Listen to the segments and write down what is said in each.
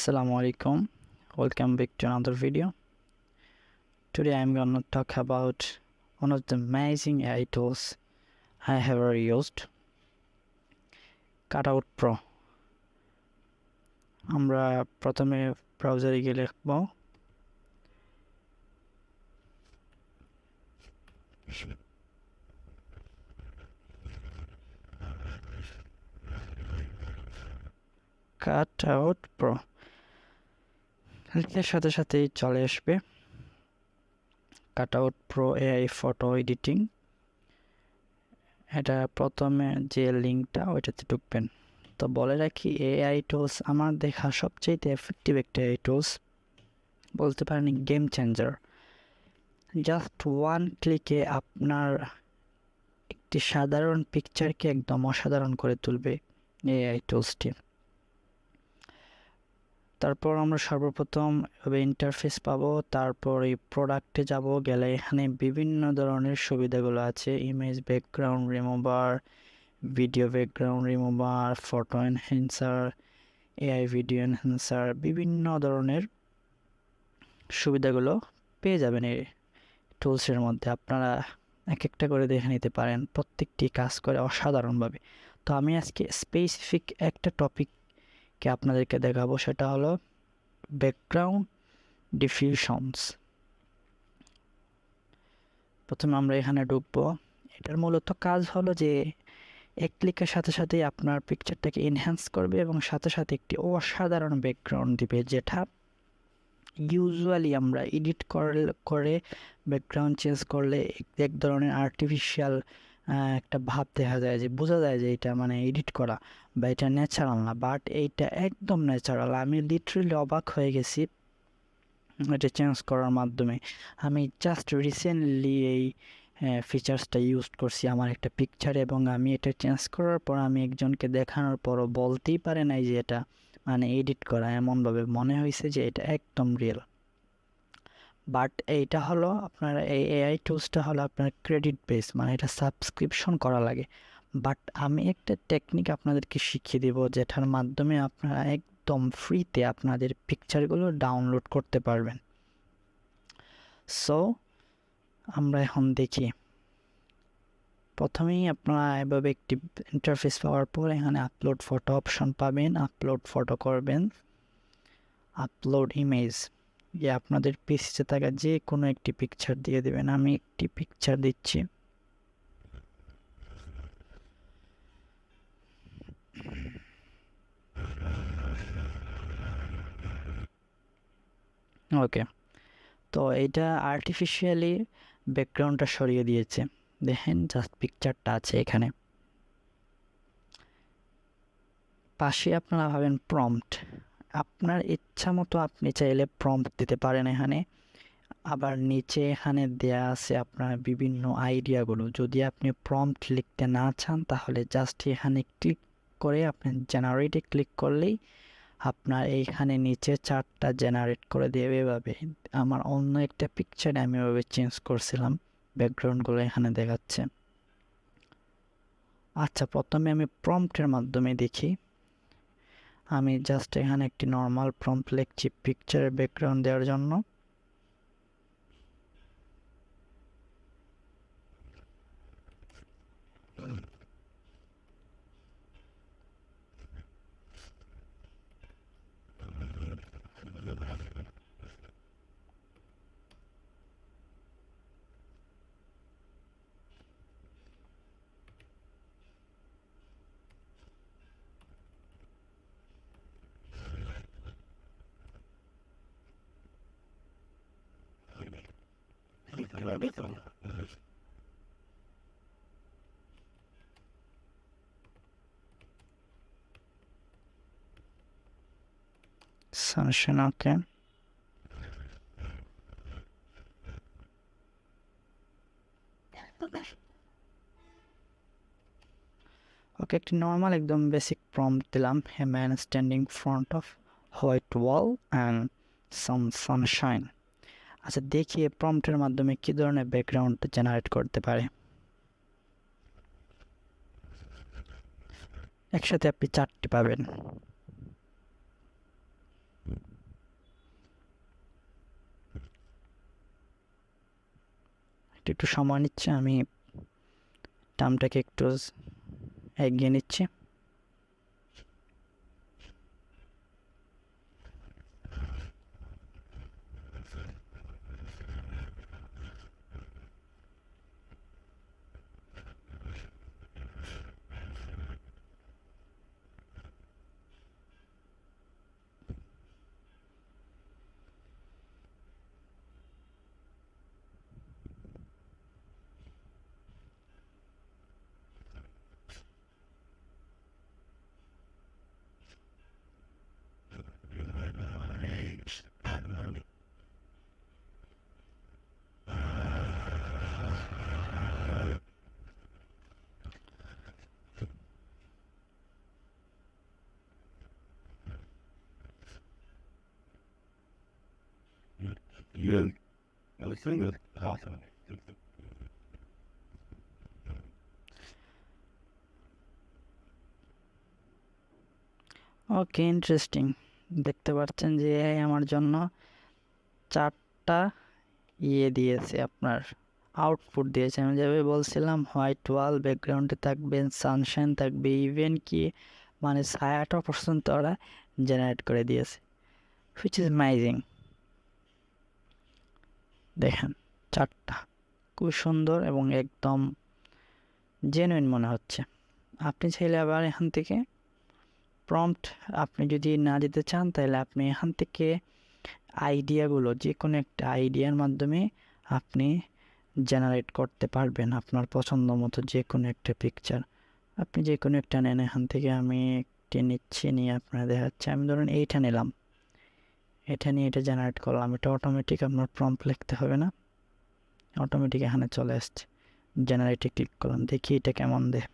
Assalamu alaikum. Welcome back to another video. Today I'm gonna talk about one of the amazing AI tools I have ever used, Cutout Pro. আমরা প্রথমে ব্রাউজারে গিয়ে লিখব Cutout Pro। লিখার সাথে সাথেই চলে আসবে Cutout Pro AI photo editing. এটা প্রথমে যে লিঙ্কটা ওইটাতে ঢুকবেন। তো বলে রাখি, এআই টুলস আমার দেখা সবচেয়ে এফেক্টিভ একটা এআই টুলস, বলতে পারেন গেম চেঞ্জার। জাস্ট ওয়ান ক্লিকে আপনার একটি সাধারণ পিকচারকে একদম অসাধারণ করে তুলবে এআই টুলসটি। তারপর আমরা সর্বপ্রথম ইন্টারফেস পাবো, তারপর এই প্রোডাক্টে যাব, গেলে এখানে বিভিন্ন ধরনের সুবিধাগুলো আছে। Image background remover, video background remover, photo enhancer, AI video enhancer, বিভিন্ন ধরনের সুবিধাগুলো পেয়ে যাবেন এই টুলসের মধ্যে। আপনারা এক একটা করে দেখে নিতে পারেন, প্রত্যেকটি কাজ করে অসাধারণভাবে। তো আমি আজকে স্পেসিফিক একটা টপিককে আপনাদেরকে দেখাবো, সেটা হলো ব্যাকগ্রাউন্ড ডিফিউশনস। প্রথমে আমরা এখানে ঢুকবো। এটার মূলত কাজ হলো যে এক ক্লিকের সাথে সাথেই আপনার পিকচারটাকে এনহ্যান্স করবে এবং সাথে সাথে একটি অসাধারণ ব্যাকগ্রাউন্ড দিবে, যেটা ইউজুয়ালি আমরা এডিট করে ব্যাকগ্রাউন্ড চেঞ্জ করলে এক ধরনের আর্টিফিশিয়াল একটা ভাব দেখা যায়, যে বোঝা যায় যে এটা মানে এডিট করা বা এটা ন্যাচারাল না। বাট এইটা একদম ন্যাচারাল। আমি লিটারেলি অবাক হয়ে গেছি এটা চেঞ্জ করার মাধ্যমে। আমি জাস্ট রিসেন্টলি এই ফিচার্সটা ইউজ করছি আমার একটা পিকচার, এবং আমি এটা চেঞ্জ করার পর আমি একজনকে দেখানোর পরও বলতেই পারে নাই যে এটা মানে এডিট করা। এমনভাবে মনে হয়েছে যে এটা একদম রিয়েল। বাট এইটা হলো আপনার এই এআই টুলসটা হলো আপনার ক্রেডিট বেস, মানে এটা সাবস্ক্রিপশন করা লাগে। বাট আমি একটা টেকনিক আপনাদেরকে শিখিয়ে দেব, যেটার মাধ্যমে আপনারা একদম ফ্রিতে আপনাদের পিকচারগুলো ডাউনলোড করতে পারবেন। সো আমরা এখন দেখি। প্রথমেই আপনারা এভাবে একটি ইন্টারফেস পাওয়ার পর এখানে আপলোড ফটো অপশন পাবেন। আপলোড ফটো করবেন, আপলোড ইমেজ, যে আপনাদের পিসিতে থাকা যে কোনো একটি পিকচার দিয়ে দেবেন। আমি একটি পিকচার দিচ্ছি। ওকে, তো এটা আর্টিফিশিয়ালি ব্যাকগ্রাউন্ডটা সরিয়ে দিয়েছে। দেখেন, জাস্ট পিকচারটা আছে এখানে। পাশে আপনারা ভাবেন প্রম্পট, আপনার ইচ্ছা মতো আপনি চাইলে প্রম্পট দিতে পারেন এখানে। আবার নিচে এখানে দেয়া আছে আপনার বিভিন্ন আইডিয়াগুলো। যদি আপনি প্রম্পট লিখতে না চান তাহলে জাস্ট এখানে ক্লিক করে আপনি জেনারেটে ক্লিক করলেই আপনার এইখানে নিচে চার্টটা জেনারেট করে দেবে এভাবে। আমার অন্য একটা পিকচারে আমি এভাবে চেঞ্জ করছিলাম, ব্যাকগ্রাউন্ডগুলো এখানে দেখাচ্ছে। আচ্ছা, প্রথমে আমি প্রম্পটের মাধ্যমে দেখি। আমি জাস্ট এখানে একটি নর্মাল প্রম্পট লিখছি পিকচারের ব্যাকগ্রাউন্ড দেওয়ার জন্য। সানশাইন, ওকে। ওকে, একটি নর্মাল একদম বেসিক প্রম্পট দিলাম। A man standing front off white wall and some Sunshine. আচ্ছা, দেখি এই প্রম্পটের মাধ্যমে কী ধরনের ব্যাকগ্রাউন্ড জেনারেট করতে পারে। একসাথে আপনি চারটি পাবেন। করতে একটু সময় নিচ্ছে, আমি টার্মটাকে একটু এগিয়ে নিচ্ছি। ওকে, ইন্টারেস্টিং। দেখতে পাচ্ছেন যে এআই আমার জন্য 4টা দিয়েছে, আপনার আউটপুট দিয়েছে। আমি যেভাবে বলছিলাম হোয়াইট ওয়াল, ব্যাকগ্রাউন্ডে থাকবে সানশাইন, থাকবে ইভেন কি মানে ছায়াটা পর্যন্ত ওরা জেনারেট করে দিয়েছে, হুইচ ইজ অ্যামেজিং। দেখেন 4টা খুব সুন্দর এবং একদম জেনুইন মনে হচ্ছে। আপনি চাইলে আবার এখান থেকে প্রম্পট আপনি যদি না দিতে চান, তাহলে আপনি এখান থেকে আইডিয়াগুলো, যে কোনো একটা আইডিয়ার মাধ্যমে আপনি জেনারেট করতে পারবেন আপনার পছন্দ মতো যে কোনো একটা পিকচার। আপনি যে কোনো একটা নেন, এখান থেকে আমি একটি নিচ্ছি, নিয়ে আপনারা দেখাচ্ছে। আমি ধরুন এইটা নিলাম, এটা নিয়ে এটা জেনারেট করলাম, এটা অটোমেটিক আপনার প্রম্পট লিখতে হবে না, অটোমেটিক এখানে চলে আসছে। জেনারেটে ক্লিক করলাম, দেখি এটা কেমন দেয়।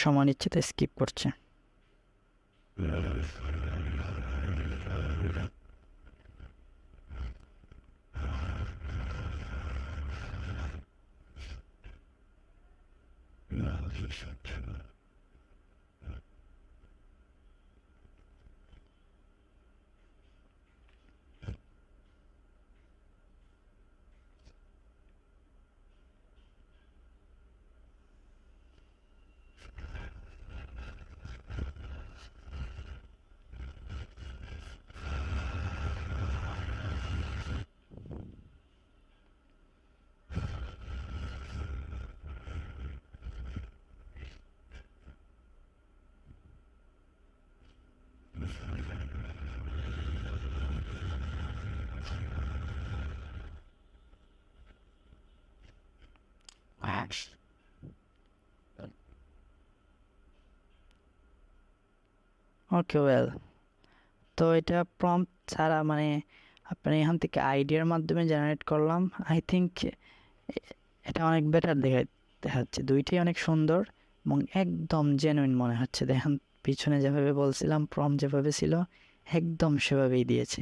সময় নিচ্ছে তাই স্কিপ করছে। ওকে ওয়েল, তো এটা প্রম্পট ছাড়া মানে আপনি এখান থেকে আইডিয়ার মাধ্যমে জেনারেট করলাম। আই থিঙ্ক এটা অনেক বেটার দেখাচ্ছে, দুইটাই অনেক সুন্দর এবং একদম জেনুইন মনে হচ্ছে। দেখেন পিছনে যেভাবে বলছিলাম প্রম্পট যেভাবে ছিল একদম সেভাবেই দিয়েছে।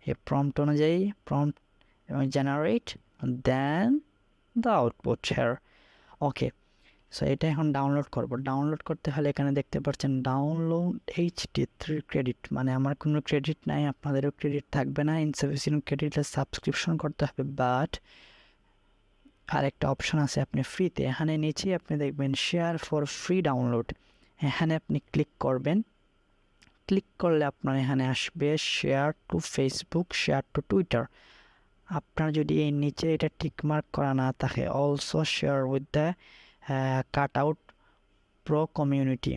এই প্রম্পট অনুযায়ী প্রম্পট এবং generate then the output here. Okay, so এটা এখন ডাউনলোড করব। ডাউনলোড করতে হলে এখানে দেখতে পাচ্ছেন ডাউনলোড HD3 ক্রেডিট, মানে আমার কোনো ক্রেডিট নাই, আপনাদেরও ক্রেডিট থাকবে না। ইনসাফিসিয়েন্ট ক্রেডিটে সাবস্ক্রিপশন করতে হবে, বাট আরেকটা অপশন আছে আপনি ফ্রিতে, এখানে নিচে আপনি দেখবেন শেয়ার ফর ফ্রি ডাউনলোড, এখানে আপনি ক্লিক করবেন। ক্লিক করলে আপনার এখানে আসবে share two Facebook, share two Twitter. আপনার যদি এই নিচে এটা টিকমার্ক করা না থাকে, also share with the cut out pro community,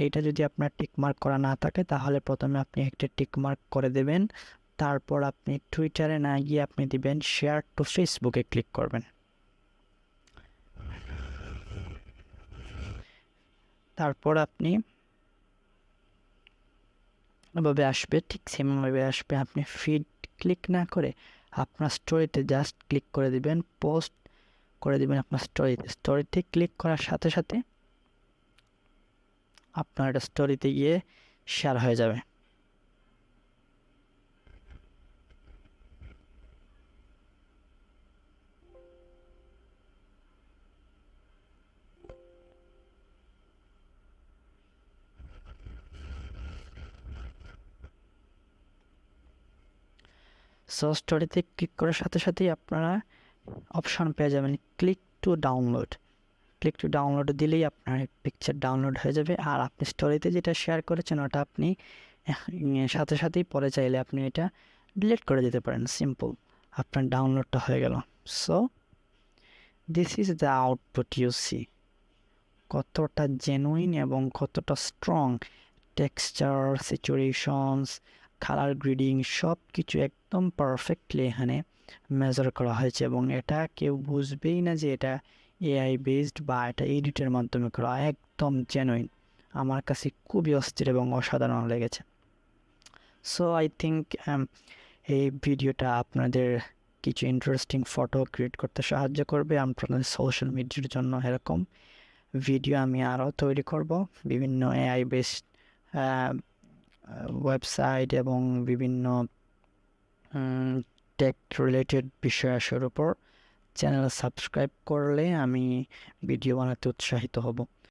এইটা যদি আপনার টিকমার্ক করা না থাকে তাহলে প্রথমে আপনি একটা টিকমার্ক করে দেবেন। তারপর আপনি টুইটারে না গিয়ে আপনি দিবেন শেয়ার টু ফেসবুকে ক্লিক করবেন। তারপর আপনি এভাবে আসবে, ঠিক সেমভাবে আসবে। আপনি ফিড ক্লিক না করে আপনার স্টোরিতে জাস্ট ক্লিক করে দিবেন, পোস্ট করে দিবেন আপনার স্টোরিতে। স্টোরিতে ক্লিক করার সাথে সাথে আপনার এটা স্টোরিতে গিয়ে শেয়ার হয়ে যাবে। সো স্টোরিতে ক্লিক করার সাথে সাথেই আপনারা অপশন পেয়ে যাবেন click to download. Click to download দিলেই আপনার পিকচার ডাউনলোড হয়ে যাবে, আর আপনি স্টোরিতে যেটা শেয়ার করেছেন ওটা আপনি সাথে সাথেই পরে চাইলে আপনি এটা ডিলিট করে দিতে পারেন। সিম্পল, আপনার ডাউনলোডটা হয়ে গেল। So this is the output you see. কতটা জেনুইন এবং কতটা strong, texture, situations, colour grading সব কিছু একদম পারফেক্টলি এখানে মেজার করা হয়েছে, এবং এটা কেউ বুঝবেই না যে এটা এআই বেসড বা এটা এডিটের মাধ্যমে করা, একদম জেনুইন। আমার কাছে খুবই অস্থির এবং অসাধারণ লেগেছে। সো আই থিঙ্ক এই ভিডিওটা আপনাদের কিছু ইন্টারেস্টিং ফটো ক্রিয়েট করতে সাহায্য করবে। আপনাদের সোশ্যাল মিডিয়ার জন্য এরকম ভিডিও আমি আরও তৈরি করব, বিভিন্ন এআই বেসড ওয়েবসাইট এবং বিভিন্ন টেক রিলেটেড বিষয়ের উপর চ্যানেল সাবস্ক্রাইব করলে আমি ভিডিও বানাতে উৎসাহিত হব।